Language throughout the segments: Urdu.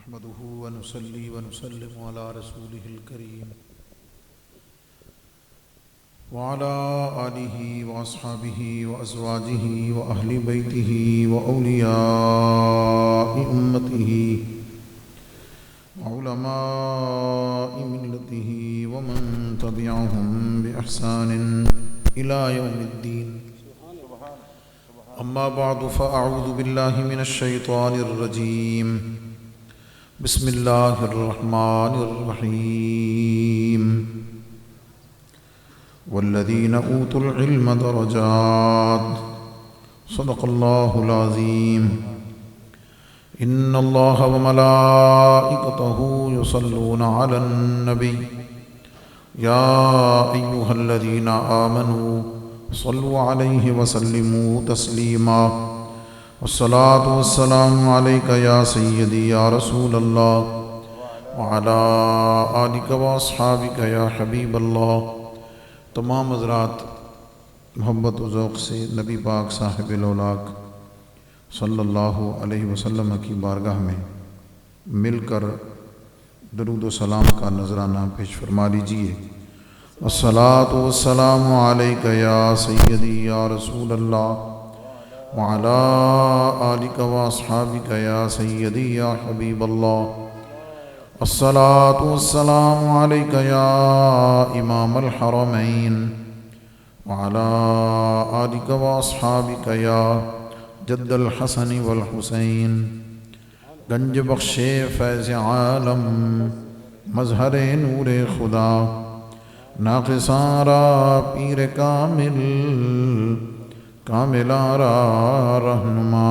نحمده ونصلي ونسلم على رسوله الكريم وعلى آله وأصحابه وأزواجه وأهل بيته وأولياء أمته وعلماء ملته ومن تبعهم بإحسان إلى يوم الدين. أما بعد فأعوذ بالله من الشيطان الرجيم. بسم الله الرحمن الرحيم. والذين أوتوا العلم درجات. صدق الله العظيم. إن الله وملائكته يصلون على النبي يا أيها الذين آمنوا صلوا عليه وسلموا تسليما. والصلاة والسلام عليك يا سيدي يا رسول الله وعلى آلك وأصحابك يا حبيب الله. تمام حضرات محبت و ذوق سے نبی پاک صاحب الاولاق صلی اللہ علیہ وسلم کی بارگاہ میں مل کر درود و سلام کا نذرانہ پیش فرما لیجیے. الصلاۃ والسلام علیک یا سیدی یا رسول اللہ وعلی آلک واصحابک یا سیدی یا حبیب اللہ. الصلاۃ والسلام علیک یا امام الحرمین وعلی آلک واصحابک یا جد الحسن والحسین. گنج بخش فیض عالم مظہر نور خدا ناقصاں را پیر کامل کاملاں را رہنما.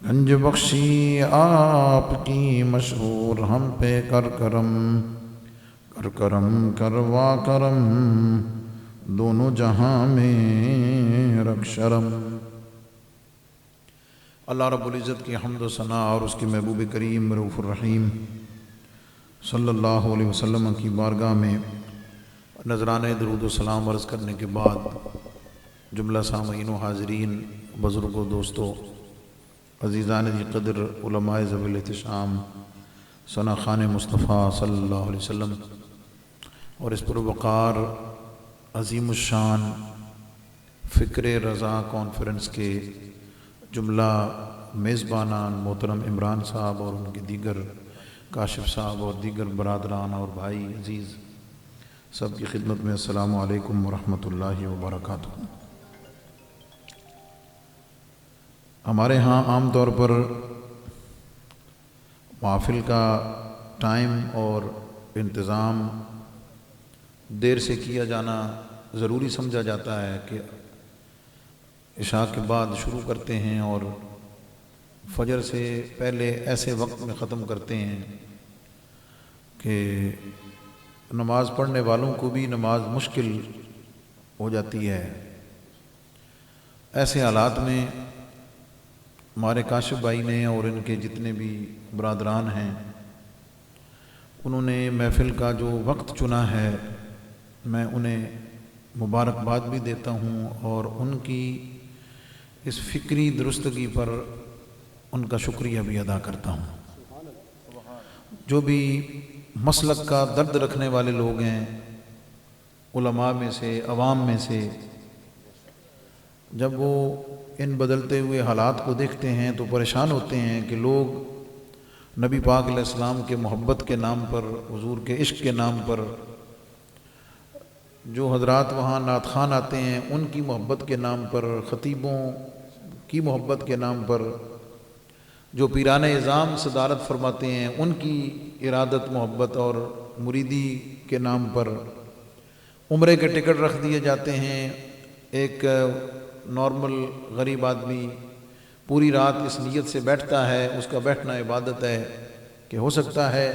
گنج بخشی آپ کی مشہور ہم پہ کر کرم کروا کرم دونوں جہاں میں رکھ شرم. اللہ رب العزت کی حمد و ثنا اور اس کے محبوب کریم رؤوف الرحیم صلی اللہ علیہ وسلم کی بارگاہ میں نذرانے درود و سلام عرض کرنے کے بعد جملہ سامعین و حاضرین، بزرگوں، دوستوں، عزیزان ذی قدر، علماء ذوی الاحتشام، ثنا خوان مصطفیٰ صلی اللہ علیہ وسلم اور اس پروقار عظیم الشان فکر رضا کانفرنس کے جملہ میزبانان محترم عمران صاحب اور ان کے دیگر کاشف صاحب اور دیگر برادران اور بھائی عزیز، سب کی خدمت میں السلام علیکم ورحمۃ اللہ وبرکاتہ. ہمارے ہاں عام طور پر محفل کا ٹائم اور انتظام دیر سے کیا جانا ضروری سمجھا جاتا ہے کہ عشاء کے بعد شروع کرتے ہیں اور فجر سے پہلے ایسے وقت میں ختم کرتے ہیں کہ نماز پڑھنے والوں کو بھی نماز مشکل ہو جاتی ہے. ایسے حالات میں ہمارے کاشف بھائی نے اور ان کے جتنے بھی برادران ہیں انہوں نے محفل کا جو وقت چنا ہے، میں انہیں مبارکباد بھی دیتا ہوں اور ان کی اس فکری درستگی پر ان کا شکریہ بھی ادا کرتا ہوں. جو بھی مسلک کا درد رکھنے والے لوگ ہیں، علماء میں سے، عوام میں سے، جب وہ ان بدلتے ہوئے حالات کو دیکھتے ہیں تو پریشان ہوتے ہیں کہ لوگ نبی پاک علیہ السلام کے محبت کے نام پر، حضور کے عشق کے نام پر، جو حضرات وہاں نعت خوان آتے ہیں ان کی محبت کے نام پر، خطیبوں کی محبت کے نام پر، جو پیران اعظام صدارت فرماتے ہیں ان کی ارادت، محبت اور مریدی کے نام پر عمرے کے ٹکٹ رکھ دیے جاتے ہیں. ایک نارمل غریب آدمی پوری رات اس نیت سے بیٹھتا ہے، اس کا بیٹھنا عبادت ہے کہ ہو سکتا ہے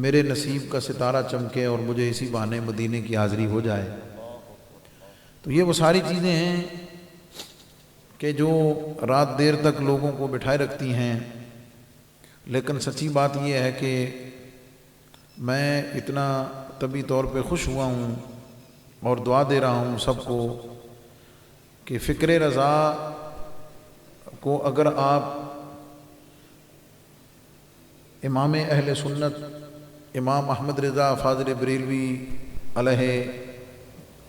میرے نصیب کا ستارہ چمکے اور مجھے اسی بہانے مدینے کی حاضری ہو جائے. تو یہ وہ ساری چیزیں ہیں کہ جو رات دیر تک لوگوں کو بٹھائے رکھتی ہیں. لیکن سچی بات یہ ہے کہ میں اتنا طبی طور پہ خوش ہوا ہوں اور دعا دے رہا ہوں سب کو کہ فکر رضا کو اگر آپ امام اہل سنت امام احمد رضا فاضل بریلوی علیہ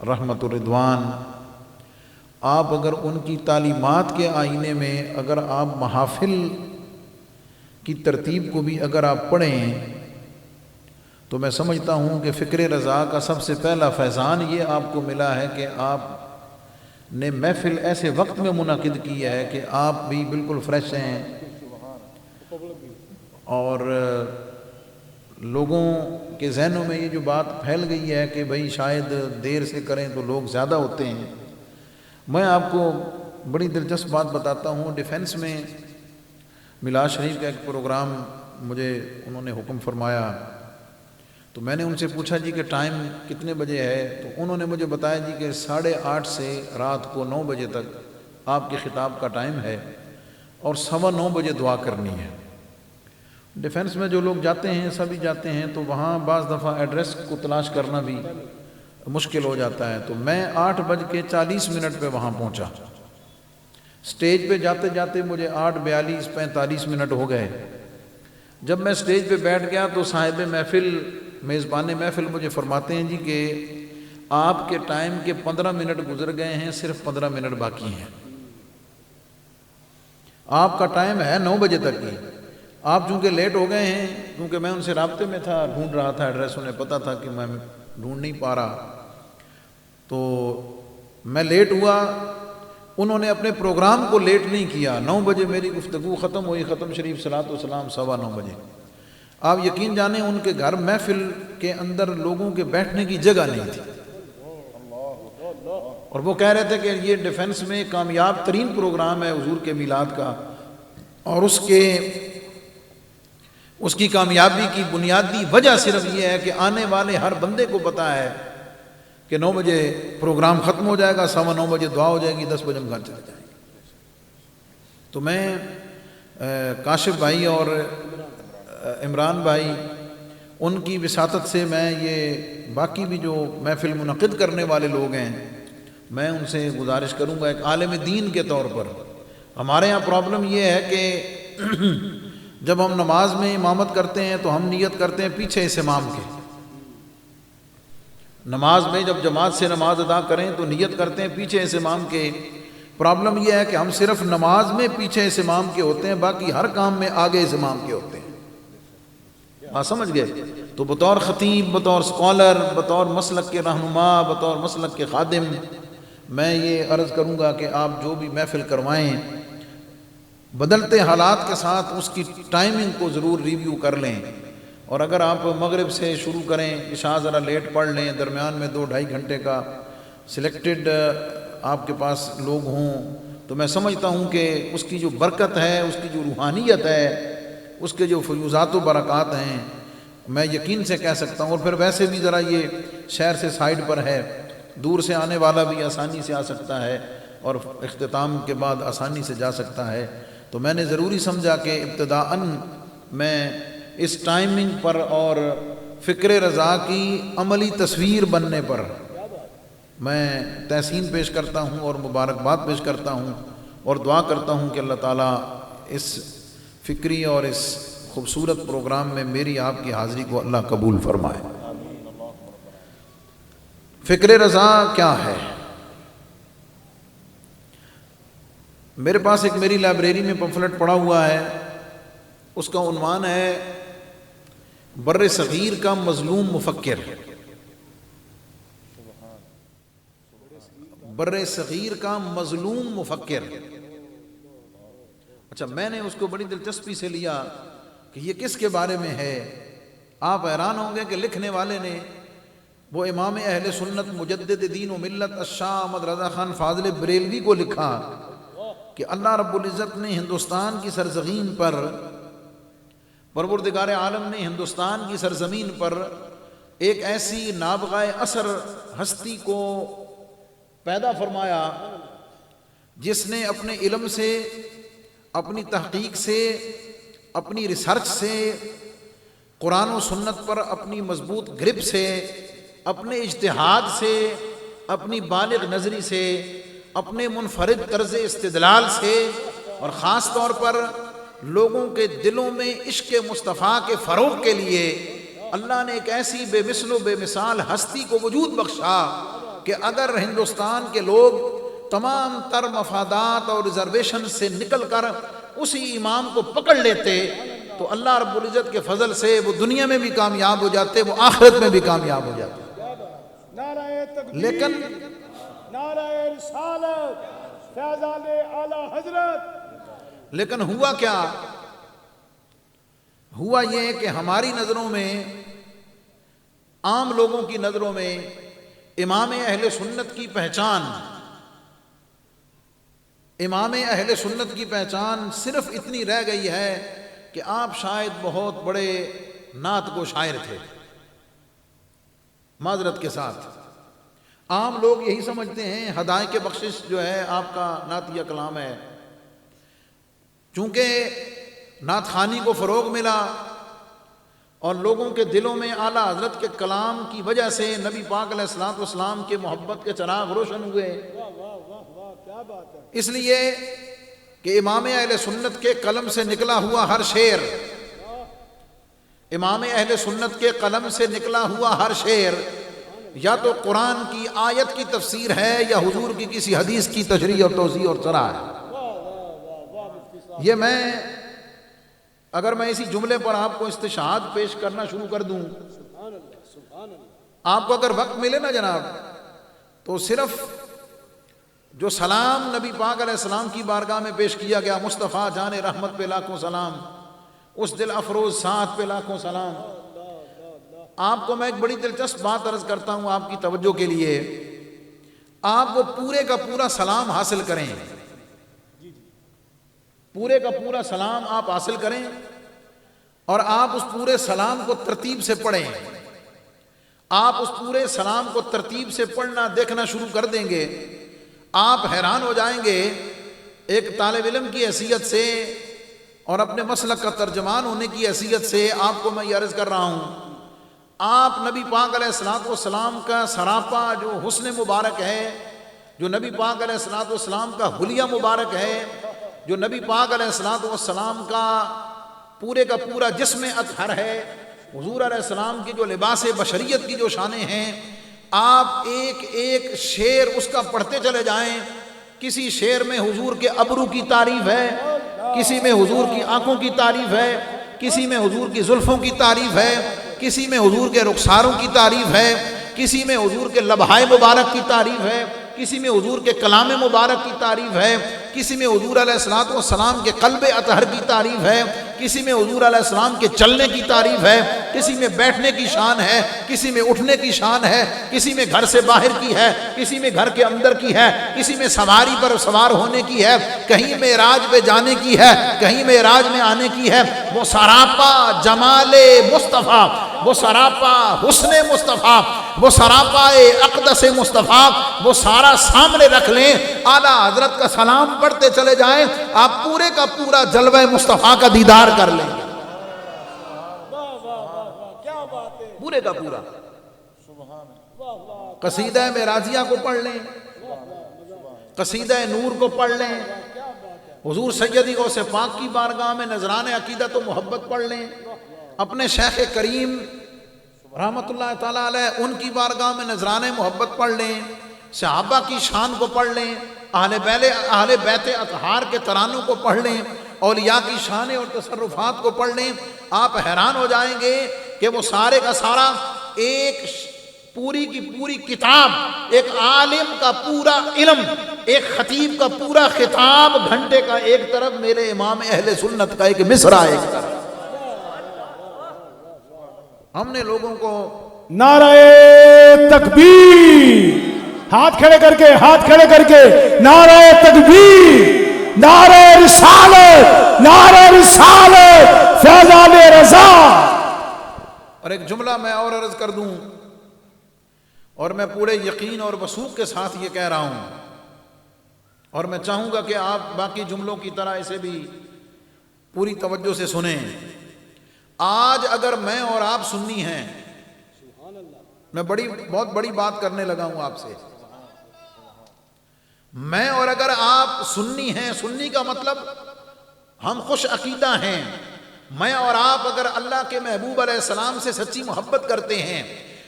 رحمت الرضوان، آپ اگر ان کی تعلیمات کے آئینے میں اگر آپ محافل کی ترتیب کو بھی اگر آپ پڑھیں تو میں سمجھتا ہوں کہ فکر رضا کا سب سے پہلا فیضان یہ آپ کو ملا ہے کہ آپ نے محفل ایسے وقت میں منعقد کی ہے کہ آپ بھی بالکل فریش ہیں، اور لوگوں کے ذہنوں میں یہ جو بات پھیل گئی ہے کہ بھئی شاید دیر سے کریں تو لوگ زیادہ ہوتے ہیں۔ میں آپ کو بڑی دلچسپ بات بتاتا ہوں، ڈیفنس میں میلاد شریف کا ایک پروگرام مجھے انہوں نے حکم فرمایا، تو میں نے ان سے پوچھا جی کہ ٹائم کتنے بجے ہے، تو انہوں نے مجھے بتایا جی کہ 8:30 سے رات کو 9 بجے تک آپ کے خطاب کا ٹائم ہے اور 9:15 بجے دعا کرنی ہے۔ ڈیفنس میں جو لوگ جاتے ہیں سبھی جاتے ہیں، تو وہاں بعض دفعہ ایڈریس کو تلاش کرنا بھی مشکل ہو جاتا ہے، تو میں 8:40 پہ وہاں پہنچا۔ سٹیج پہ جاتے جاتے مجھے 8:42-45 ہو گئے۔ جب میں سٹیج پہ بیٹھ گیا تو صاحب محفل میزبان محفل مجھے فرماتے ہیں جی کہ آپ کے ٹائم کے 15 منٹ گزر گئے ہیں، صرف 15 منٹ باقی ہیں، آپ کا ٹائم ہے 9 بجے تک ہی، آپ چونکہ لیٹ ہو گئے ہیں، کیونکہ میں ان سے رابطے میں تھا، ڈھونڈ رہا تھا ایڈریس، انہیں پتہ تھا کہ میں ڈھونڈ نہیں پا رہا، تو میں لیٹ ہوا۔ انہوں نے اپنے پروگرام کو لیٹ نہیں کیا، 9 بجے میری گفتگو ختم ہوئی، ختم شریف صلاۃ والسلام 9:15 بجے۔ آپ یقین جانیں ان کے گھر محفل کے اندر لوگوں کے بیٹھنے کی جگہ نہیں تھی، اور وہ کہہ رہے تھے کہ یہ ڈیفنس میں کامیاب ترین پروگرام ہے حضور کے میلاد کا، اور اس کی کامیابی کی بنیادی وجہ صرف یہ ہے کہ آنے والے ہر بندے کو پتہ ہے کہ 9 بجے پروگرام ختم ہو جائے گا، 9:15 بجے دعا ہو جائے گی، 10 بجے ہم گھر چلے جائیں گے۔ تو میں کاشف بھائی اور عمران بھائی ان کی وساطت سے میں یہ باقی بھی جو محفل منعقد کرنے والے لوگ ہیں، میں ان سے گزارش کروں گا، ایک عالم دین کے طور پر ہمارے ہاں پرابلم یہ ہے کہ جب ہم نماز میں امامت کرتے ہیں تو ہم نیت کرتے ہیں پیچھے اس امام کے، نماز میں جب جماعت سے نماز ادا کریں تو نیت کرتے ہیں پیچھے اس امام کے۔ پرابلم یہ ہے کہ ہم صرف نماز میں پیچھے اس امام کے ہوتے ہیں، باقی ہر کام میں آگے اس امام کے ہوتے ہیں۔ آپ سمجھ گئے؟ تو بطور خطیب، بطور اسکالر، بطور مسلک کے رہنما، بطور مسلک کے خادم، میں یہ عرض کروں گا کہ آپ جو بھی محفل کروائیں بدلتے حالات کے ساتھ اس کی ٹائمنگ کو ضرور ریویو کر لیں، اور اگر آپ مغرب سے شروع کریں، عشاء ذرا لیٹ پڑھ لیں، درمیان میں 2-2.5 گھنٹے کا سلیکٹڈ آپ کے پاس لوگ ہوں، تو میں سمجھتا ہوں کہ اس کی جو برکت ہے، اس کی جو روحانیت ہے، اس کے جو فیوزات و برکات ہیں، میں یقین سے کہہ سکتا ہوں۔ اور پھر ویسے بھی ذرا یہ شہر سے سائڈ پر ہے، دور سے آنے والا بھی آسانی سے آ سکتا ہے اور اختتام کے بعد آسانی سے جا سکتا ہے، تو میں نے ضروری سمجھا کہ ابتداءً میں اس ٹائمنگ پر اور فکر رضا کی عملی تصویر بننے پر میں تحسین پیش کرتا ہوں اور مبارکباد پیش کرتا ہوں، اور دعا کرتا ہوں کہ اللہ تعالیٰ اس فکری اور اس خوبصورت پروگرام میں میری آپ کی حاضری کو اللہ قبول فرمائے۔ فکر رضا کیا ہے؟ میرے پاس ایک میری لائبریری میں پمفلٹ پڑا ہوا ہے، اس کا عنوان ہے بر صغیر کا مظلوم مفکر۔ بر صغیر کا مظلوم مفکر۔ اچھا، میں نے اس کو بڑی دلچسپی سے لیا کہ یہ کس کے بارے میں ہے۔ آپ حیران ہوں گے کہ لکھنے والے نے وہ امام اہل سنت مجدد دین و ملت الشاہ احمد رضا خان فاضل بریلوی کو لکھا کہ اللہ رب العزت نے ہندوستان کی سرزمین پر، پروردگار عالم نے ہندوستان کی سرزمین پر ایک ایسی نابغہ اثر ہستی کو پیدا فرمایا جس نے اپنے علم سے، اپنی تحقیق سے، اپنی ریسرچ سے، قرآن و سنت پر اپنی مضبوط گرپ سے، اپنے اجتہاد سے، اپنی بالغ نظری سے، اپنے منفرد طرز استدلال سے، اور خاص طور پر لوگوں کے دلوں میں عشق مصطفیٰ کے فروغ کے لیے اللہ نے ایک ایسی بے مثل و بے مثال ہستی کو وجود بخشا کہ اگر ہندوستان کے لوگ تمام تر مفادات اور ریزرویشن سے نکل کر اسی امام کو پکڑ لیتے تو اللہ رب العزت کے فضل سے وہ دنیا میں بھی کامیاب ہو جاتے، وہ آخرت میں بھی کامیاب ہو جاتے۔ نعرہ تکبیر، لیکن نعرہ رسالت، فیضان اعلی حضرت۔ لیکن ہوا کیا؟ ہوا یہ کہ ہماری نظروں میں، عام لوگوں کی نظروں میں امام اہل سنت کی پہچان، امام اہل سنت کی پہچان صرف اتنی رہ گئی ہے کہ آپ شاید بہت بڑے نعت کو شاعر تھے۔ معذرت کے ساتھ عام لوگ یہی سمجھتے ہیں، ہدایت بخشش جو ہے آپ کا نعتیہ کلام ہے۔ چونکہ نعت خوانی کو فروغ ملا اور لوگوں کے دلوں میں اعلیٰ حضرت کے کلام کی وجہ سے نبی پاک علیہ الصلوۃ والسلام کے محبت کے چراغ روشن ہوئے، کیا بات ہے۔ اس لیے کہ امام اہل سنت کے قلم سے نکلا ہوا ہر شعر، امام اہل سنت کے قلم سے نکلا ہوا ہر شعر یا تو قرآن کی آیت کی تفسیر ہے یا حضور کی کسی حدیث کی تشریح اور توضیح اور شرح ہے۔ یہ اگر میں اسی جملے پر آپ کو استشہاد پیش کرنا شروع کر دوں، آپ کو اگر وقت ملے نا جناب، تو صرف جو سلام نبی پاک علیہ السلام کی بارگاہ میں پیش کیا گیا، مصطفیٰ جان رحمت پہ لاکھوں سلام، اس دل افروز ساتھ پہ لاکھوں سلام، آپ کو میں ایک بڑی دلچسپ بات عرض کرتا ہوں آپ کی توجہ کے لیے۔ آپ وہ پورے کا پورا سلام حاصل کریں، پورے کا پورا سلام آپ حاصل کریں اور آپ اس پورے سلام کو ترتیب سے پڑھیں۔ آپ اس پورے سلام کو ترتیب سے پڑھنا دیکھنا شروع کر دیں گے، آپ حیران ہو جائیں گے۔ ایک طالب علم کی حیثیت سے اور اپنے مسلک کا ترجمان ہونے کی حیثیت سے آپ کو میں یہ عرض کر رہا ہوں، آپ نبی پاک علیہ الصلوۃ والسلام کا سراپا جو حسن مبارک ہے، جو نبی پاک علیہ الصلوۃ والسلام کا حلیہ مبارک ہے، جو نبی پاک علیہ الصلوۃ والسلام کا پورے کا پورا جسم اطہر ہے، حضور علیہ السلام کی جو لباس بشریت کی جو شانیں ہیں، آپ ایک ایک شعر اس کا پڑھتے چلے جائیں۔ کسی شعر میں حضور کے ابرو کی تعریف ہے، کسی میں حضور کی آنکھوں کی تعریف ہے، کسی میں حضور کی زلفوں کی تعریف ہے، کسی میں حضور کے رخساروں کی تعریف ہے، کسی میں حضور کے لبہائے مبارک کی تعریف ہے، کسی میں حضور کے کلام مبارک کی تعریف ہے، کسی میں حضور علیہ الصلوۃ والسلام کے قلب اطہر کی تعریف ہے، کسی میں حضور علیہ السلام کے چلنے کی تعریف ہے، کسی میں بیٹھنے کی شان ہے، کسی میں اٹھنے کی شان ہے، کسی میں گھر سے باہر کی ہے، کسی میں گھر کے اندر کی ہے، کسی میں سواری پر سوار ہونے کی ہے، کہیں معراج پہ جانے کی ہے، کہیں معراج میں آنے کی ہے۔ وہ سراپا جمال مصطفیٰ، وہ سراپا حسن مصطفیٰ، وہ سراپا اقدس مصطفیٰ، وہ سارا سامنے رکھ لیں، اعلیٰ حضرت کا سلام پڑھتے چلے جائیں، آپ پورے کا پورا جلوہ مصطفیٰ کا دیدار کر لیں گے، پورے کا پورا۔ قصیدہ معراجیہ کو پڑھ لیں، قصیدہ نور کو پڑھ لیں، حضور سیدی غوث پاک کی بارگاہ میں نذران عقیدت و محبت پڑھ لیں، اپنے شیخ کریم رحمت اللہ تعالیٰ علیہ ان کی بارگاہ میں نذران محبت پڑھ لیں، صحابہ کی شان کو پڑھ لیں، اہل بیت اطہار کے ترانوں کو پڑھ لیں، اولیاء کی شان اور تصرفات کو پڑھ لیں، آپ حیران ہو جائیں گے کہ وہ سارے کا سارا ایک پوری کی پوری کتاب، ایک عالم کا پورا علم، ایک خطیب کا پورا خطاب، گھنٹے کا ایک طرف، میرے امام اہل سنت کا ایک مصرع ایک طرف۔ ہم نے لوگوں کو نعرہ تکبیر، ہاتھ کھڑے کر کے، ہاتھ کھڑے کر کے، نعرہ تکبیر، نعرہ رسالت، نعرہ رسالت، فیضان رضا۔ اور ایک جملہ میں اور عرض کر دوں، اور میں پورے یقین اور وثوق کے ساتھ یہ کہہ رہا ہوں، اور میں چاہوں گا کہ آپ باقی جملوں کی طرح اسے بھی پوری توجہ سے سنیں۔ آج اگر میں اور آپ سنی ہیں، میں بہت بڑی بات کرنے لگا ہوں آپ سے، میں اور اگر آپ سنی ہیں، سنی کا مطلب ہم خوش عقیدہ ہیں. میں اور آپ اگر اللہ کے محبوب علیہ السلام سے سچی محبت کرتے ہیں،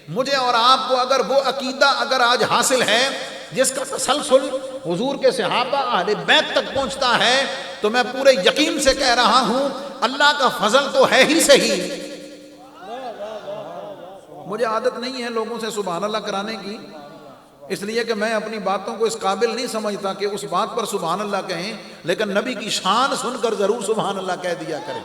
مجھے اور آپ کو اگر وہ عقیدہ اگر آج حاصل ہے جس کا تسلسل حضور کے صحابہ اہل بیت تک پہنچتا ہے، تو میں پورے یقین سے کہہ رہا ہوں اللہ کا فضل تو ہے ہی صحیح. مجھے عادت نہیں ہے لوگوں سے سبحان اللہ کرانے کی، اس لیے کہ میں اپنی باتوں کو اس قابل نہیں سمجھتا کہ اس بات پر سبحان اللہ کہیں، لیکن نبی کی شان سن کر ضرور سبحان اللہ کہہ دیا کریں.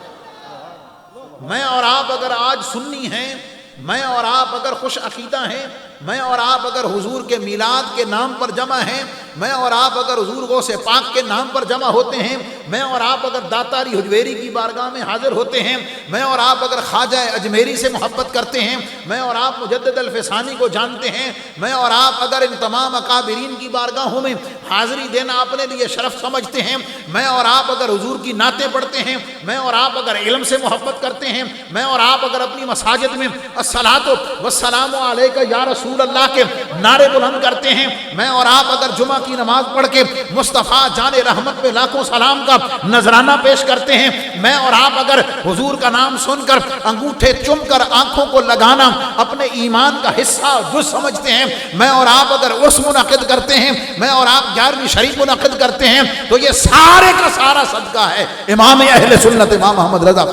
میں اور آپ اگر آج سنی ہیں، میں اور آپ اگر خوش عقیدہ ہیں، میں اور آپ اگر حضور کے میلاد کے نام پر جمع ہیں، میں اور آپ اگر حضور غوث پاک کے نام پر جمع ہوتے ہیں، میں اور آپ اگر داتاری حجویری کی بارگاہ میں حاضر ہوتے ہیں، میں اور آپ اگر خواجہ اجمیری سے محبت کرتے ہیں، میں اور آپ مجدد الفسانی کو جانتے ہیں، میں اور آپ اگر ان تمام اکابرین کی بارگاہوں میں حاضری دینا اپنے لیے شرف سمجھتے ہیں، میں اور آپ اگر حضور کی نعتیں پڑھتے ہیں، میں اور آپ اگر علم سے محبت کرتے ہیں، میں اور آپ اگر اپنی مساجد میں الصلاۃ والسلام علیک یا رسول اللہ کے نعرے بلند کرتے ہیں، میں اور آپ اگر جمعہ کی نماز پڑھ کے مصطفیٰ جان رحمت پہ لاکھوں سلام کا نذرانہ پیش کرتے ہیں، میں اور آپ اگر حضور کا نام سن کر انگوٹھے چم کر آنکھوں کو لگانا اپنے ایمان کا حصہ جز سمجھتے ہیں، میں اور آپ اگر عرس منعقد کرتے ہیں، میں اور آپ 11ویں شریف منعقد کرتے ہیں، تو یہ سارے کا سارا صدقہ ہے امام اہل سنت امام محمد رضا.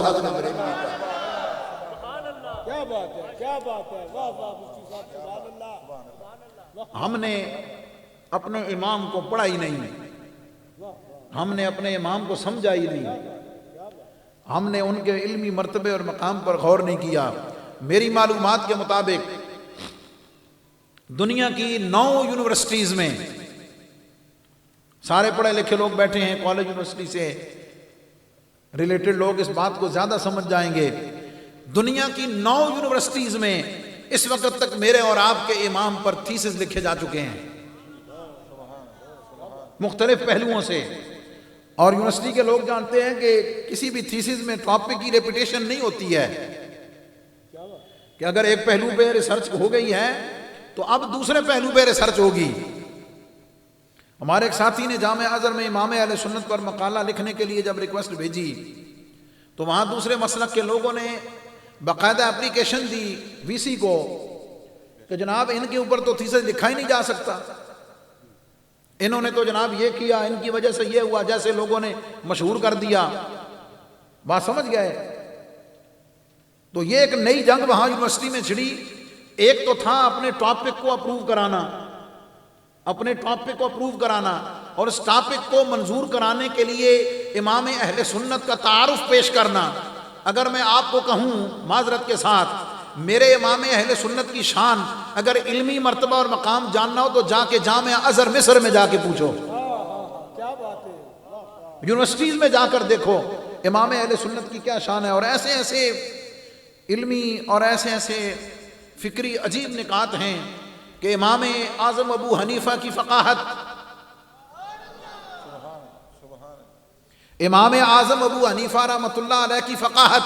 ہم نے اپنے امام کو پڑھا ہی نہیں، ہم نے اپنے امام کو سمجھا ہی نہیں، ہم نے ان کے علمی مرتبے اور مقام پر غور نہیں کیا. میری معلومات کے مطابق دنیا کی 9 یونیورسٹیز میں سارے پڑھے لکھے لوگ بیٹھے ہیں، کالج یونیورسٹی سے ریلیٹڈ لوگ اس بات کو زیادہ سمجھ جائیں گے. دنیا کی 9 یونیورسٹیز میں اس وقت تک میرے اور آپ کے امام پر تھیسز لکھے جا چکے ہیں مختلف پہلوؤں سے. اور یونیورسٹی کے لوگ جانتے ہیں کہ کسی بھی تھیسز میں ٹاپک کی ریپیٹیشن نہیں ہوتی ہے، کہ اگر ایک پہلو پہ ریسرچ ہو گئی ہے تو اب دوسرے پہلو پہ ریسرچ ہوگی. ہمارے ایک ساتھی نے جامعہ ازہر میں امام اہل سنت پر مقالہ لکھنے کے لیے جب ریکویسٹ بھیجی تو وہاں دوسرے مسلک کے لوگوں نے باقاعدہ اپلیکیشن دی وی سی کو کہ جناب ان کے اوپر تو تھیسس لکھا ہی نہیں جا سکتا، انہوں نے تو جناب یہ کیا، ان کی وجہ سے یہ ہوا، جیسے لوگوں نے مشہور کر دیا. بات سمجھ گئے؟ تو یہ ایک نئی جنگ وہاں یونیورسٹی میں چھڑی. ایک تو تھا اپنے ٹاپک کو اپروو کرانا، اپنے ٹاپک کو اپروو کرانا، اور اس ٹاپک کو منظور کرانے کے لیے امام اہل سنت کا تعارف پیش کرنا. اگر میں آپ کو کہوں معذرت کے ساتھ، میرے امام اہل سنت کی شان اگر علمی مرتبہ اور مقام جاننا ہو تو جا کے جامعہ ازہر مصر میں جا کے پوچھو، یونیورسٹیز میں جا کر دیکھو امام اہل سنت کی کیا شان ہے. اور ایسے ایسے علمی اور ایسے ایسے فکری عجیب نکات ہیں کہ امام اعظم ابو حنیفہ کی فقاہت، امام اعظم ابو حنیفہ رحمۃ اللہ علیہ کی فقاہت،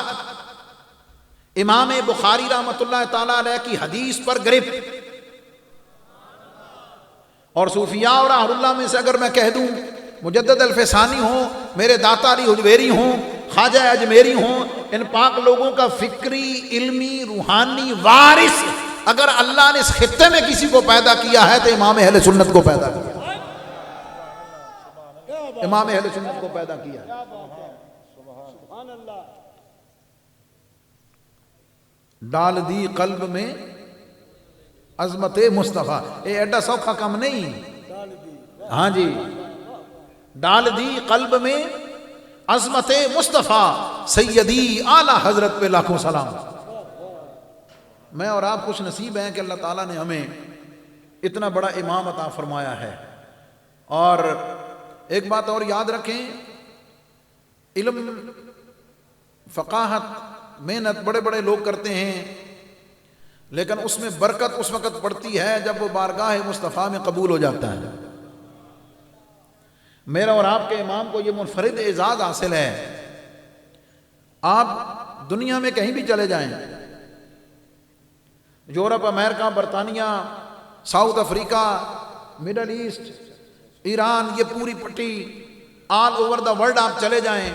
امام بخاری رحمۃ اللہ تعالیٰ علیہ کی حدیث پر گرفت. اور صوفیاء اور اہل اللہ میں سے اگر میں کہہ دوں مجدد الفسانی ہوں، میرے داتاری حجویری ہوں، خواجہ اجمیری ہوں، ان پاک لوگوں کا فکری علمی روحانی وارث اگر اللہ نے اس خطے میں کسی کو پیدا کیا ہے تو امام اہل سنت کو پیدا کیا، امام اہل سنت کو پیدا کیا. ڈال دی قلب میں عظمت مصطفیٰ، یہ ایڈا سوکھا کام نہیں. ہاں جی، ڈال دی قلب میں عظمت مصطفیٰ سیدی اعلی حضرت پہ لاکھوں سلام. میں اور آپ خوش نصیب ہیں کہ اللہ تعالیٰ نے ہمیں اتنا بڑا امام عطا فرمایا ہے. اور ایک بات اور یاد رکھیں، علم، فقاہت، محنت بڑے بڑے لوگ کرتے ہیں، لیکن اس میں برکت اس وقت پڑتی ہے جب وہ بارگاہ مصطفیٰ میں قبول ہو جاتا ہے. میرا اور آپ کے امام کو یہ منفرد اعزاز حاصل ہے. آپ دنیا میں کہیں بھی چلے جائیں، یورپ، امریکہ، برطانیہ، South Africa, Middle East, Iran, یہ پوری پٹی، آل اوور دا ورلڈ آپ چلے جائیں،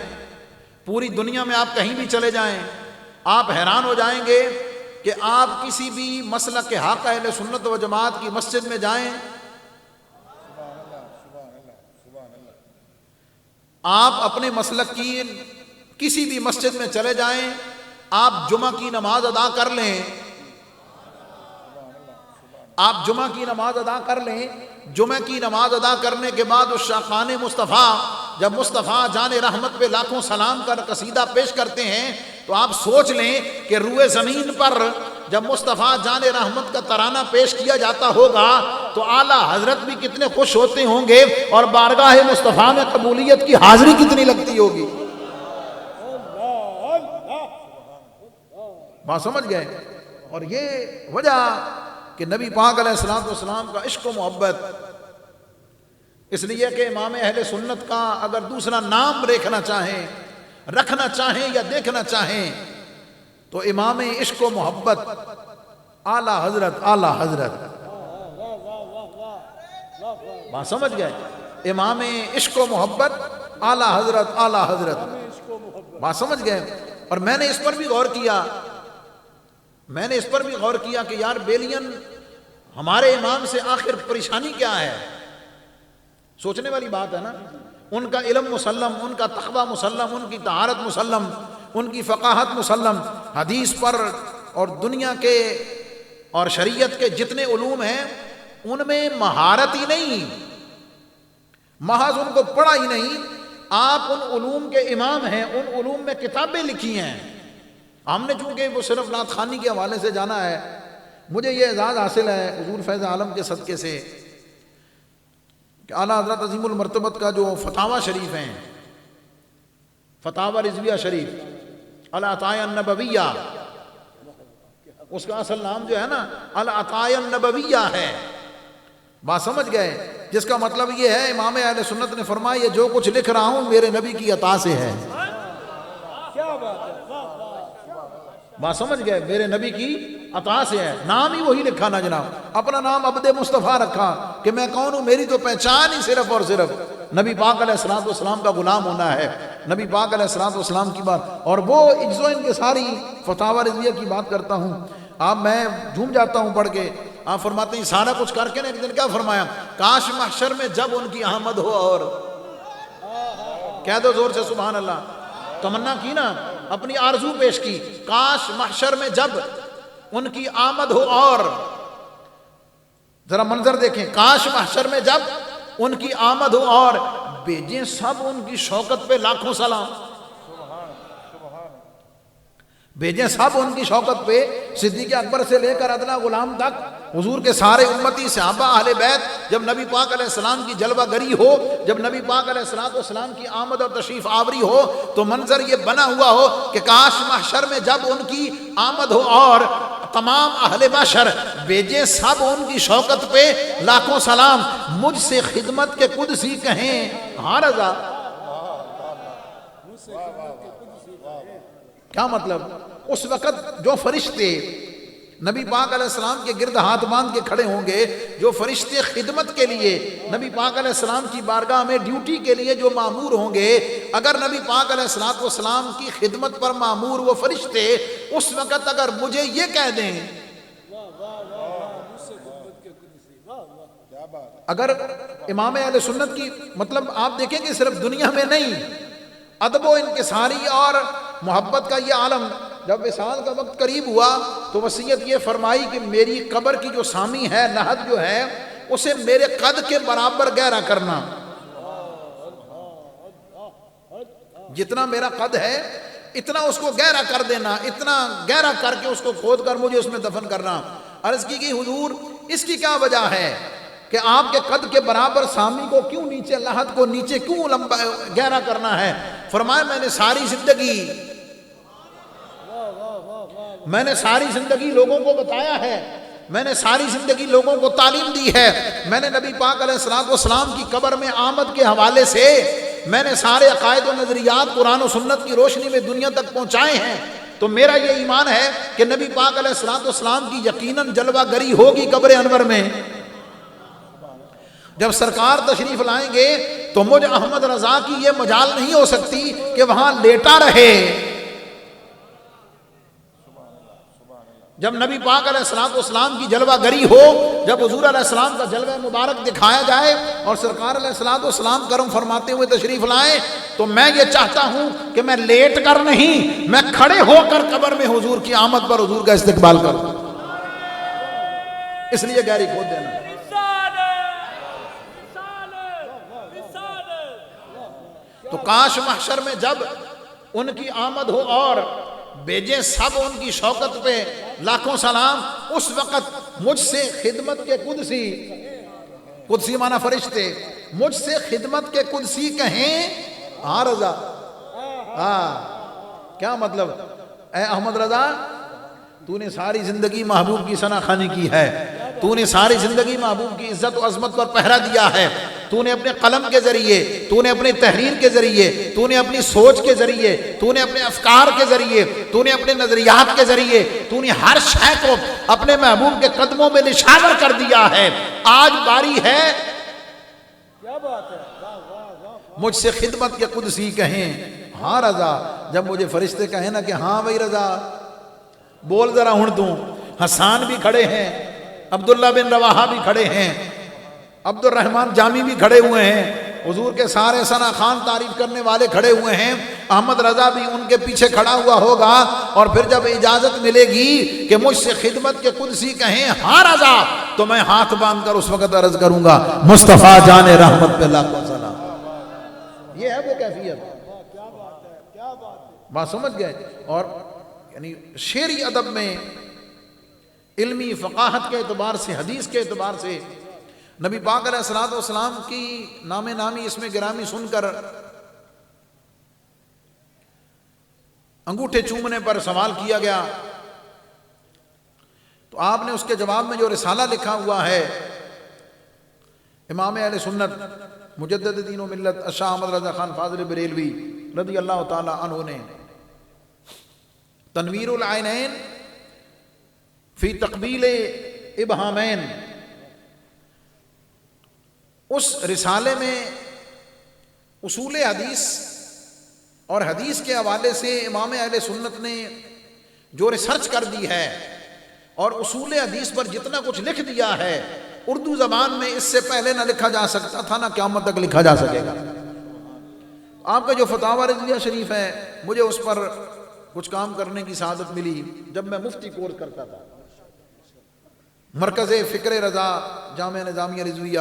پوری دنیا میں آپ کہیں بھی چلے جائیں، آپ حیران ہو جائیں گے کہ آپ کسی بھی مسلک کے حق اہل سنت و جماعت کی مسجد میں جائیں، آپ اپنے مسلک کی کسی بھی مسجد میں چلے جائیں، آپ جمعہ کی نماز ادا کر لیں، آپ جمعہ کی نماز ادا کر لیں، جمعہ کی نماز ادا کرنے کے بعد اس شاخان مصطفیٰ جب مصطفیٰ جان رحمت پہ لاکھوں سلام کا قصیدہ پیش کرتے ہیں تو آپ سوچ لیں کہ روئے زمین پر جب مصطفیٰ جان رحمت کا ترانہ پیش کیا جاتا ہوگا تو اعلیٰ حضرت بھی کتنے خوش ہوتے ہوں گے اور بارگاہ مصطفیٰ میں قبولیت کی حاضری کتنی لگتی ہوگی۔ بات سمجھ گئے؟ اور یہ وجہ کہ نبی پاک علیہ السلام کا عشق و محبت، اس لیے کہ امام اہل سنت کا اگر دوسرا نام رکھنا چاہیں یا دیکھنا چاہیں تو امام عشق و محبت اعلیٰ حضرت بات سمجھ گئے؟ امام عشق و محبت اعلیٰ حضرت بات سمجھ گئے؟ اور میں نے اس پر بھی غور کیا کہ یار بیلین ہمارے امام سے آخر پریشانی کیا ہے؟ سوچنے والی بات ہے نا۔ ان کا علم مسلم، ان کا تقویٰ مسلم، ان کی طہارت مسلم، ان کی فقاہت مسلم، حدیث پر اور دنیا کے اور شریعت کے جتنے علوم ہیں ان میں مہارت ہی نہیں، محض ان کو پڑھا ہی نہیں، آپ ان علوم کے امام ہیں، ان علوم میں کتابیں لکھی ہیں۔ ہم نے چونکہ وہ صرف نعت خوانی کے حوالے سے جانا ہے، مجھے یہ اعزاز حاصل ہے حضور فیض عالم کے صدقے سے کہ اعلیٰ حضرت عظیم المرتبت کا جو فتاوی شریف ہیں، فتاوی رضویہ شریف العطایہ النبویہ، اس کا اصل نام جو ہے نا العطایہ النبویہ ہے، بات سمجھ گئے؟ جس کا مطلب یہ ہے امام اہل سنت نے فرمایا یہ جو کچھ لکھ رہا ہوں میرے نبی کی عطا سے ہے۔ بات سمجھ گئے؟ میرے نبی کی عطا سے ہے، نام ہی وہی لکھا نا جناب، اپنا نام عبد مصطفیٰ رکھا کہ میں کون ہوں، میری تو پہچان ہی صرف اور صرف نبی پاک علیہ السلام کا غلام ہونا ہے، نبی پاک علیہ السلام کی بات۔ اور وہ اجزو ان کے ساری فتاوی رضویہ کی بات کرتا ہوں، میں جھوم جاتا ہوں پڑھ کے۔ آپ فرماتے ہیں سارا کچھ کر کے نا ایک دن کیا فرمایا، کاش محشر میں جب ان کی آمد ہو، اور کہہ دو زور سے سبحان اللہ، تمنا کی نا، اپنی آرزو پیش کی، کاش محشر میں جب ان کی آمد ہو، اور ذرا منظر دیکھیں، کاش محشر میں جب ان کی آمد ہو اور بھیجیں سب ان کی شوکت پہ لاکھوں سلام، بھیجیں سب ان کی شوکت پہ، صدیق اکبر سے لے کر ادنا غلام تک، حضور کے سارے امتی صحابہ اہل بیت، جب نبی پاک علیہ السلام کی جلوہ گری ہو، جب نبی پاک علیہ السلام کی آمد اور تشریف آوری ہو تو منظر یہ بنا ہوا ہو کہ کاش محشر میں جب ان کی آمد ہو اور تمام اہل بشر بھیجیں سب ان کی شوکت پہ لاکھوں سلام، مجھ سے خدمت کے قدسی کہیں ہاں رضا۔ کیا مطلب؟ اس وقت جو فرشتے نبی پاک علیہ السلام کے گرد ہاتھ باندھ کے کھڑے ہوں گے، جو فرشتے خدمت کے لیے نبی پاک علیہ السلام کی بارگاہ میں ڈیوٹی کے لیے جو مامور ہوں گے، اگر نبی پاک علیہ السلام کی خدمت پر مامور وہ فرشتے اس وقت اگر مجھے یہ کہہ دیں، اگر امام اہل سنت کی مطلب آپ دیکھیں کہ صرف دنیا میں نہیں، ادب و انکساری اور محبت کا یہ عالم، جب وصال کا وقت قریب ہوا تو وصیت یہ فرمائی کہ میری قبر کی جو سامی ہے، لحد جو ہے، اسے میرے قد کے برابر گہرا کرنا، جتنا میرا قد ہے اتنا اس کو گہرا کر دینا، اتنا گہرا کر کے اس کو کھود کر مجھے اس میں دفن کرنا۔ عرض کی کہ حضور اس کی کیا وجہ ہے کہ آپ کے قد کے برابر سامی کو کیوں نیچے، لحد کو نیچے کیوں لمبا گہرا کرنا ہے؟ فرمایا میں نے ساری زندگی لوگوں کو بتایا ہے، میں نے ساری زندگی لوگوں کو تعلیم دی ہے، میں نے نبی پاک علیہ السلام کی قبر میں آمد کے حوالے سے میں نے سارے عقائد و نظریات قرآن و سنت کی روشنی میں دنیا تک پہنچائے ہیں، تو میرا یہ ایمان ہے کہ نبی پاک علیہ السلام کی یقیناً جلوہ گری ہوگی قبر انور میں۔ جب سرکار تشریف لائیں گے تو مجھ احمد رضا کی یہ مجال نہیں ہو سکتی کہ وہاں لیٹا رہے۔ جب نبی پاک علیہ السلام کی جلوہ گری ہو، جب حضور علیہ السلام کا جلوہ مبارک دکھایا جائے اور سرکار علیہ السلام کرم فرماتے ہوئے تشریف لائیں، تو میں یہ چاہتا ہوں کہ میں لیٹ کر نہیں، میں کھڑے ہو کر قبر میں حضور کی آمد پر حضور کا استقبال کروں۔ اس لیے گہری کھود دینا۔ تو کاش محشر میں جب ان کی آمد ہو اور بیجے سب ان کی شوکت پہ لاکھوں سلام، اس وقت مجھ سے خدمت کے قدسی مانا فرشتے، مجھ سے خدمت کے قدسی کہیں ہاں رضا۔ کیا مطلب؟ اے احمد رضا، تو نے ساری زندگی محبوب کی ثنا خوانی کی ہے، تو نے ساری زندگی محبوب کی عزت و عظمت پر پہرا دیا ہے، تو نے اپنے قلم کے ذریعے، تو نے اپنی تحریر کے ذریعے، تو نے اپنی سوچ کے ذریعے، تو نے اپنے افکار کے ذریعے، تو نے اپنے نظریات کے ذریعے، تو نے ہر شے کو اپنے محبوب کے قدموں میں نشاور کر دیا ہے۔ آج باری ہے مجھ سے خدمت کے قدسی کہیں ہاں رضا۔ جب مجھے فرشتے کہیں نا کہ ہاں بھائی رضا بول ذرا ہن تو، حسان بھی کھڑے ہیں، عبداللہ بن رواحہ بھی کھڑے ہیں، عبد الرحمن جامی بھی کھڑے ہوئے ہیں، حضور کے سارے ثنا خان تعریف کرنے والے کھڑے ہوئے ہیں، احمد رضا بھی ان کے پیچھے کھڑا ہوا ہوگا، اور پھر جب اجازت ملے گی کہ مجھ سے خدمت کے قدسی کہیں ہاں رضا، تو میں ہاتھ باندھ کر اس وقت عرض کروں گا مصطفیٰ جان رحمت پہ لاکھوں سلام۔ یہ ہے وہ کیفیت۔ بات سمجھ گئے؟ اور یعنی شعری ادب میں علمی فقاہت کے اعتبار سے، حدیث کے اعتبار سے نبی پاک علیہ السلام کی نام نامی اس میں گرامی سن کر انگوٹھے چومنے پر سوال کیا گیا، تو آپ نے اس کے جواب میں جو رسالہ لکھا ہوا ہے امام اہل سنت مجدد دین و ملت شاہ احمد رضا خان فاضل بریلوی رضی اللہ تعالی عنہ نے تنویر العینین فی تقبیل ابہامین، اس رسالے میں اصول حدیث اور حدیث کے حوالے سے امام اہل سنت نے جو ریسرچ کر دی ہے اور اصول حدیث پر جتنا کچھ لکھ دیا ہے، اردو زبان میں اس سے پہلے نہ لکھا جا سکتا تھا، نہ قیامت تک لکھا جا سکے گا۔ آپ کا جو فتاوی رضویہ شریف ہے، مجھے اس پر کچھ کام کرنے کی سعادت ملی جب میں مفتی کورس کرتا تھا۔ مرکز فکر رضا جامعہ نظامیہ رضویہ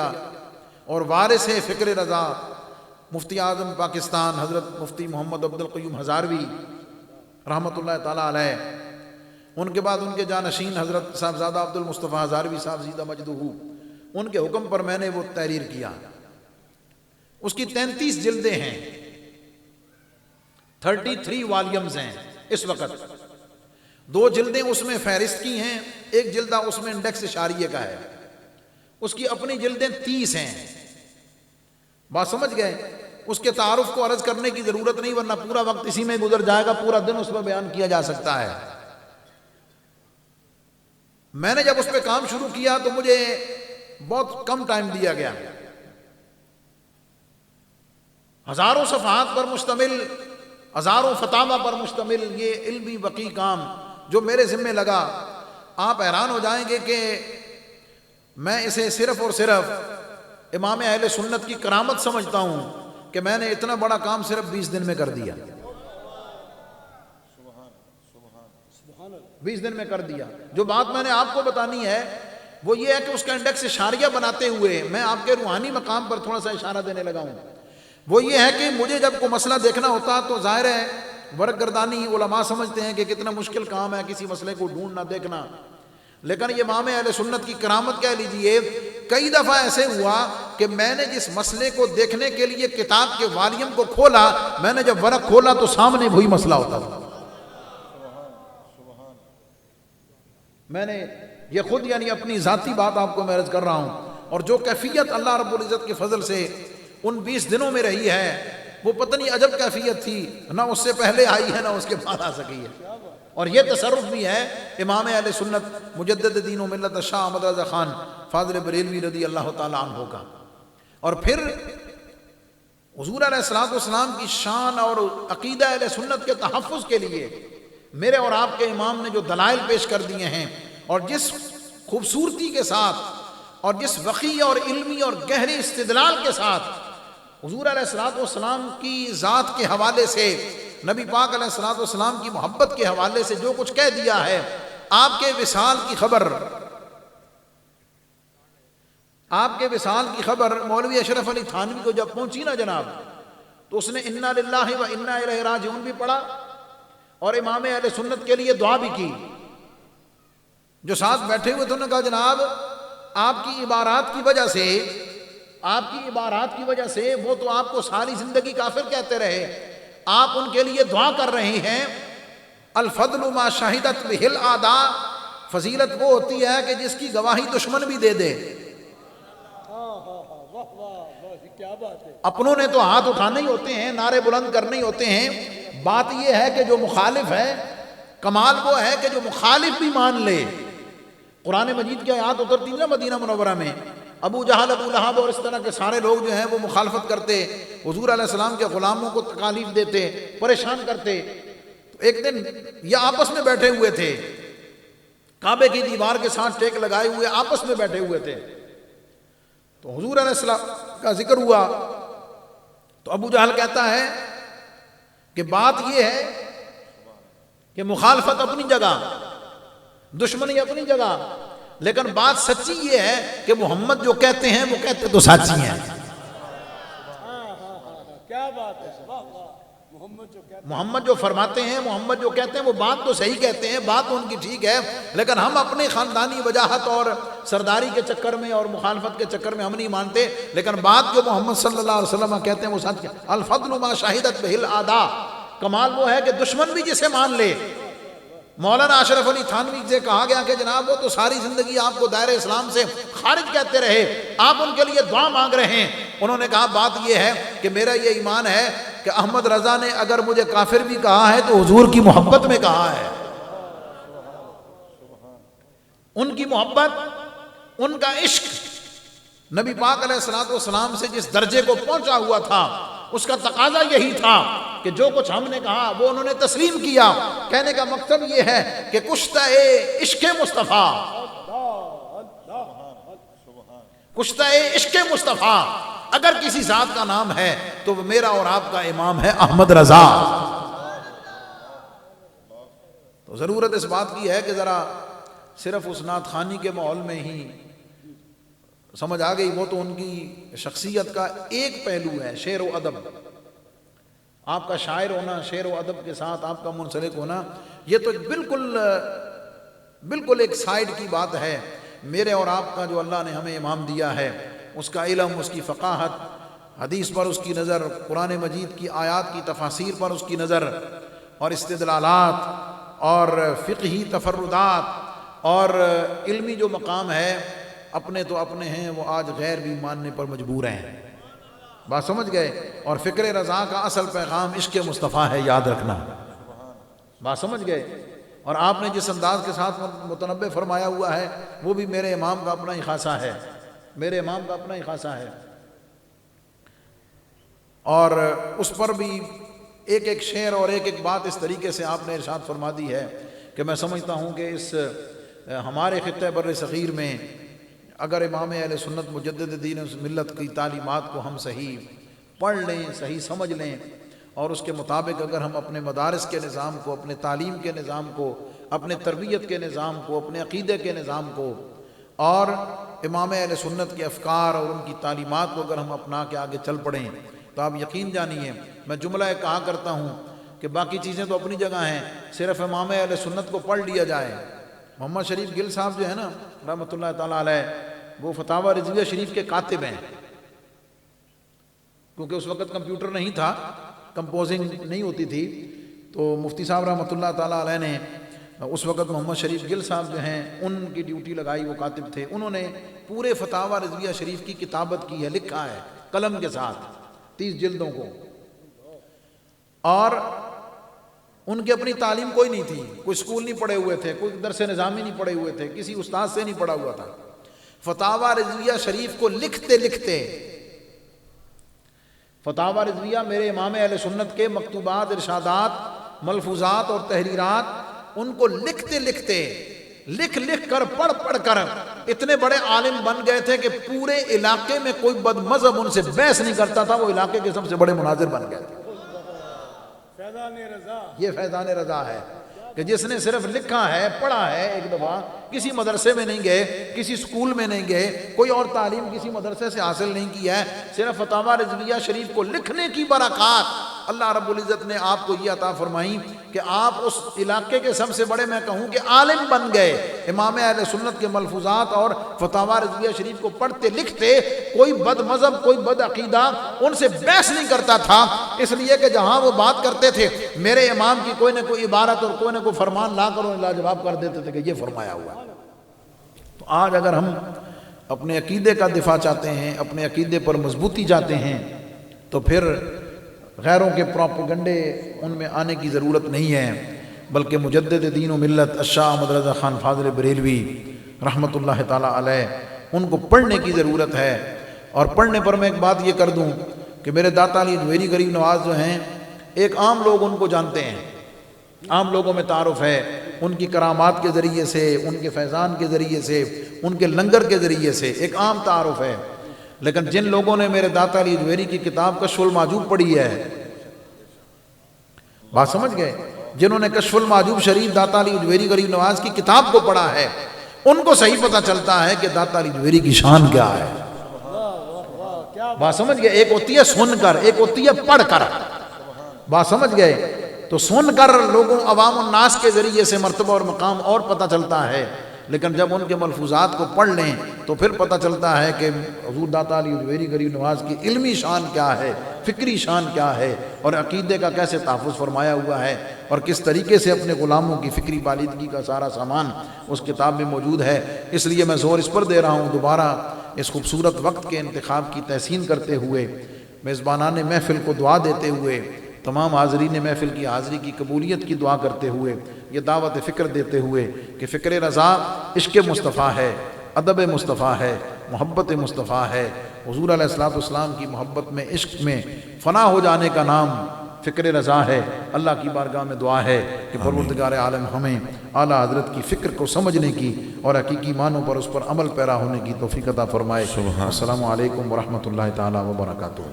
اور وارث فکر رضا مفتی اعظم پاکستان حضرت مفتی محمد عبد القیوم ہزاروی رحمۃ اللہ تعالی علیہ، ان کے بعد ان کے جانشین حضرت صاحبزادہ عبد المصطفیٰ ہزاروی صاحب زیدہ مجدہ، ان کے حکم پر میں نے وہ تحریر کیا۔ اس کی 33 جلدیں ہیں، 33 والیومز ہیں اس وقت۔ 2 جلدیں اس میں فہرست کی ہیں، ایک جلدہ اس میں انڈیکس اشاریہ کا ہے، اس کی اپنی جلدیں 30 ہیں۔ بات سمجھ گئے؟ اس کے تعارف کو عرض کرنے کی ضرورت نہیں، ورنہ پورا وقت اسی میں گزر جائے گا، پورا دن اس میں بیان کیا جا سکتا ہے۔ میں نے جب اس پہ کام شروع کیا تو مجھے بہت کم ٹائم دیا گیا، ہزاروں صفحات پر مشتمل، ہزاروں فتاوی پر مشتمل یہ علمی وقی کام جو میرے ذمہ لگا، آپ حیران ہو جائیں گے کہ میں اسے صرف اور صرف امام اہل سنت کی کرامت سمجھتا ہوں کہ میں نے اتنا بڑا کام صرف 20 دن میں کر دیا، 20 دن میں کر دیا۔ جو بات میں نے آپ کو بتانی ہے وہ یہ ہے کہ اس کا انڈیکس اشاریہ بناتے ہوئے میں آپ کے روحانی مقام پر تھوڑا سا اشارہ دینے لگا ہوں۔ وہ یہ ہے کہ مجھے جب کوئی مسئلہ دیکھنا ہوتا تو ظاہر ہے ورق گردانی علماء سمجھتے ہیں کہ کتنا مشکل کام ہے کسی مسئلے کو ڈھونڈنا دیکھنا، لیکن یہ امام اہل سنت کی کرامت کہہ لیجئے۔ کئی دفعہ ایسے ہوا کہ میں نے جس مسئلے کو دیکھنے کے لیے کتاب کے والیوم کو کھولا، میں نے جب ورق کھولا تو سامنے وہی مسئلہ ہوتا تھا۔ میں نے یہ خود یعنی اپنی ذاتی بات آپ کو میں عرض کر رہا ہوں، اور جو کیفیت اللہ رب العزت کے فضل سے ان 20 دنوں میں رہی ہے وہ پتہ نہیں عجب کیفیت تھی، نہ اس سے پہلے آئی ہے نہ اس کے بعد آ سکی ہے۔ اور یہ تصرف بھی ہے امام اہل سنت مجدد دین و ملت شاہ احمد رضا خان فاضل بریلوی رضی اللہ تعالی عنہ کا۔ اور پھر حضور علیہ الصلوۃ والسلام کی شان اور عقیدہ اہل سنت کے تحفظ کے لیے میرے اور آپ کے امام نے جو دلائل پیش کر دیے ہیں، اور جس خوبصورتی کے ساتھ اور جس وقیع اور علمی اور گہرے استدلال کے ساتھ حضور علیہ الصلوۃ والسلام کی ذات کے حوالے سے، نبی پاک علیہ الصلوۃ والسلام کی محبت کے حوالے سے جو کچھ کہہ دیا ہے، آپ کے وصال کی خبر مولوی اشرف علی تھانوی کو جب پہنچی نا جناب، تو اس نے انا للہ و انا الیہ راجعون بھی پڑھا اور امام اہل سنت کے لیے دعا بھی کی۔ جو ساتھ بیٹھے ہوئے تھے انہوں نے کہا جناب آپ کی عبارات کی وجہ سے وہ تو آپ کو ساری زندگی کافر کہتے رہے، آپ ان کے لیے دعا کر رہے ہیں۔ الفضل ما شہدت بہ الاعداء، فضیلت وہ ہوتی ہے کہ جس کی گواہی دشمن بھی دے دے۔ اپنوں نے تو ہاتھ اٹھانے ہی ہوتے ہیں، نعرے بلند کرنے ہی ہوتے ہیں، بات یہ ہے کہ جو مخالف ہے، کمال وہ ہے کہ جو مخالف بھی مان لے۔ قرآن مجید کی آیات اترتی نا مدینہ منورہ میں، ابو جہل، ابو لہب اور اس طرح کے سارے لوگ جو ہیں وہ مخالفت کرتے، حضور علیہ السلام کے غلاموں کو تکالیف دیتے، پریشان کرتے۔ تو ایک دن یہ آپس میں بیٹھے ہوئے تھے، کعبے کی دیوار کے ساتھ ٹیک لگائے ہوئے آپس میں بیٹھے ہوئے تھے، تو حضور علیہ السلام کا ذکر ہوا تو ابو جہل کہتا ہے کہ بات یہ ہے کہ مخالفت اپنی جگہ، دشمنی اپنی جگہ، لیکن بات سچی یہ ہے کہ محمد جو کہتے ہیں وہ کہتے تو سچی ہیں۔ کیا بات ہے، محمد جو فرماتے ہیں، محمد جو کہتے ہیں وہ بات تو صحیح کہتے ہیں، بات ان کی ٹھیک ہے، لیکن ہم اپنے خاندانی وجاہت اور سرداری کے چکر میں اور مخالفت کے چکر میں ہم نہیں مانتے، لیکن بات جو محمد صلی اللہ علیہ وسلم کہتے ہیں وہ سچ ہے۔ الفضل ما شہدت بہ الاعداء، کمال وہ ہے کہ دشمن بھی جسے مان لے۔ مولانا اشرف علی تھانوی سے کہا گیا کہ جناب وہ تو ساری زندگی آپ کو دائرہ اسلام سے خارج کہتے رہے، آپ ان کے لیے دعا مانگ رہے ہیں۔ انہوں نے کہا بات یہ ہے کہ میرا یہ ایمان ہے کہ احمد رضا نے اگر مجھے کافر بھی کہا ہے تو حضور کی محبت میں کہا ہے۔ ان کی محبت، ان کا عشق نبی پاک علیہ الصلوۃ والسلام سے جس درجے کو پہنچا ہوا تھا، اس کا تقاضا یہی تھا کہ جو کچھ ہم نے کہا وہ انہوں نے تسلیم کیا۔ کہنے کا مقصد یہ ہے کہ کشتہ عشق مصطفیٰ، کشتہ عشق مصطفیٰ اگر کسی ذات کا نام ہے تو وہ میرا اور آپ کا امام ہے احمد رضا۔ تو ضرورت اس بات کی ہے کہ ذرا صرف اس نعت خوانی کے ماحول میں ہی سمجھ آ گئی، وہ تو ان کی شخصیت کا ایک پہلو ہے، شعر و ادب۔ آپ کا شاعر ہونا، شعر و ادب کے ساتھ آپ کا منسلک ہونا، یہ تو بالکل ایک سائیڈ کی بات ہے۔ میرے اور آپ کا جو اللہ نے ہمیں امام دیا ہے، اس کا علم، اس کی فقاہت، حدیث پر اس کی نظر، قرآن مجید کی آیات کی تفاسیر پر اس کی نظر، اور استدلالات اور فقہی تفردات اور علمی جو مقام ہے، اپنے تو اپنے ہیں، وہ آج غیر بھی ماننے پر مجبور ہیں۔ بات سمجھ گئے؟ اور فکر رضا کا اصل پیغام عشق مصطفیٰ ہے، یاد رکھنا۔ بات سمجھ گئے؟ اور آپ نے جس انداز کے ساتھ متنبع فرمایا ہوا ہے وہ بھی میرے امام کا اپنا ہی خاصہ ہے، میرے امام کا اپنا ہی خاصہ ہے۔ اور اس پر بھی ایک ایک شعر اور ایک ایک بات اس طریقے سے آپ نے ارشاد فرما دی ہے کہ میں سمجھتا ہوں کہ اس ہمارے خطہ بر صغیر میں اگر امام اہل سنت مجدد دین اس ملت کی تعلیمات کو ہم صحیح پڑھ لیں، صحیح سمجھ لیں، اور اس کے مطابق اگر ہم اپنے مدارس کے نظام کو، اپنے تعلیم کے نظام کو، اپنے تربیت کے نظام کو، اپنے عقیدے کے نظام کو اور امام اہل سنت کے افکار اور ان کی تعلیمات کو اگر ہم اپنا کے آگے چل پڑیں تو آپ یقین جانیے، میں جملہ کہا کرتا ہوں کہ باقی چیزیں تو اپنی جگہ ہیں، صرف امام اہل سنت کو پڑھ لیا جائے۔ محمد شریف گل صاحب جو ہے نا رحمۃ اللہ تعالیٰ علیہ، وہ فتاوی رضویہ شریف کے کاتب ہیں، کیونکہ اس وقت کمپیوٹر نہیں تھا، کمپوزنگ نہیں ہوتی تھی، تو مفتی صاحب رحمۃ اللہ تعالیٰ علیہ نے اس وقت محمد شریف گل صاحب جو ہیں ان کی ڈیوٹی لگائی، وہ کاتب تھے، انہوں نے پورے فتاوی رضویہ شریف کی کتابت کی ہے، لکھا ہے قلم کے ساتھ 30 جلدوں کو۔ اور ان کی اپنی تعلیم کوئی نہیں تھی، کوئی سکول نہیں پڑھے ہوئے تھے، کوئی درس نظامی نہیں پڑھے ہوئے تھے، کسی استاد سے نہیں پڑھا ہوا تھا۔ فتاوی رضویہ شریف کو لکھتے لکھتے فتاوی رضویہ میرے امام اہل سنت کے مکتوبات، ارشادات، ملفوظات اور تحریرات، ان کو لکھتے لکھتے، لکھ لکھ کر، پڑھ پڑھ کر اتنے بڑے عالم بن گئے تھے کہ پورے علاقے میں کوئی بد مذہب ان سے بحث نہیں کرتا تھا، وہ علاقے کے سب سے بڑے مناظر بن گئے تھے۔ یہ فیضان رضا ہے کہ جس نے صرف لکھا ہے، پڑھا ہے، ایک دفعہ کسی مدرسے میں نہیں گئے، کسی سکول میں نہیں گئے، کوئی اور تعلیم کسی مدرسے سے حاصل نہیں کی ہے، صرف فتاوی رضویہ شریف کو لکھنے کی برکات اللہ رب العزت نے آپ کو یہ عطا فرمائی کہ آپ اس علاقے کے سب سے بڑے، میں کہوں کہ عالم بن گئے۔ امام اہل سنت کے ملفوظات اور فتاوی رضویہ شریف کو پڑھتے لکھتے کوئی بد مذہب، کوئی بد عقیدہ ان سے بحث نہیں کرتا تھا، اس لیے کہ جہاں وہ بات کرتے تھے میرے امام کی کوئی نہ کوئی عبارت اور کوئی نہ کوئی فرمان لا کر انہیں لاجواب کر دیتے تھے کہ یہ فرمایا ہوا ہے۔ تو آج اگر ہم اپنے عقیدے کا دفاع چاہتے ہیں، اپنے عقیدے پر مضبوطی چاہتے ہیں، تو پھر غیروں کے پروپیگنڈے ان میں آنے کی ضرورت نہیں ہے، بلکہ مجدد دین و ملت الشاہ احمد رضا خان فاضل بریلوی رحمۃ اللہ تعالیٰ علیہ، ان کو پڑھنے کی ضرورت ہے۔ اور پڑھنے پر میں ایک بات یہ کر دوں کہ میرے داتا علی جویری غریب نواز جو ہیں، ایک عام لوگ ان کو جانتے ہیں، عام لوگوں میں تعارف ہے ان کی کرامات کے ذریعے سے، ان کے فیضان کے ذریعے سے، ان کے لنگر کے ذریعے سے ایک عام تعارف ہے، لیکن جن لوگوں نے میرے داتا علی جویری کی کتاب کشف المحجوب پڑھی ہے، بات سمجھ گئے، جنہوں نے کشف المحجوب شریف داتا علی جویری غریب نواز کی کتاب کو پڑھا ہے، ان کو صحیح پتہ چلتا ہے کہ داتا علی جویری کی شان کیا ہے۔ بات سمجھ گئے، ایک ہوتی ہے سن کر، ایک ہوتی ہے پڑھ کر، بات سمجھ گئے۔ تو سن کر لوگوں عوام الناس کے ذریعے سے مرتبہ اور مقام اور پتہ چلتا ہے، لیکن جب ان کے ملفوظات کو پڑھ لیں تو پھر پتہ چلتا ہے کہ حضور داتا علی جویری غریب نواز کی علمی شان کیا ہے، فکری شان کیا ہے، اور عقیدے کا کیسے تحفظ فرمایا ہوا ہے، اور کس طریقے سے اپنے غلاموں کی فکری بالیدگی کا سارا سامان اس کتاب میں موجود ہے۔ اس لیے میں زور اس پر دے رہا ہوں، دوبارہ اس خوبصورت وقت کے انتخاب کی تحسین کرتے ہوئے، میزبانان محفل کو دعا دیتے ہوئے، تمام حاضرین محفل کی حاضری کی قبولیت کی دعا کرتے ہوئے، یہ دعوت فکر دیتے ہوئے کہ فکر رضا عشق مصطفیٰ ہے، ادب مصطفیٰ ہے، محبت مصطفیٰ ہے۔ حضور علیہ الصلوۃ والسلام کی محبت میں، عشق میں فنا ہو جانے کا نام فکر رضا ہے۔ اللہ کی بارگاہ میں دعا ہے کہ پروردگار عالم ہمیں اعلیٰ حضرت کی فکر کو سمجھنے کی اور حقیقی معنوں پر اس پر عمل پیرا ہونے کی توفیق عطا فرمائے۔ السلام علیکم ورحمۃ اللہ تعالیٰ وبرکاتہ۔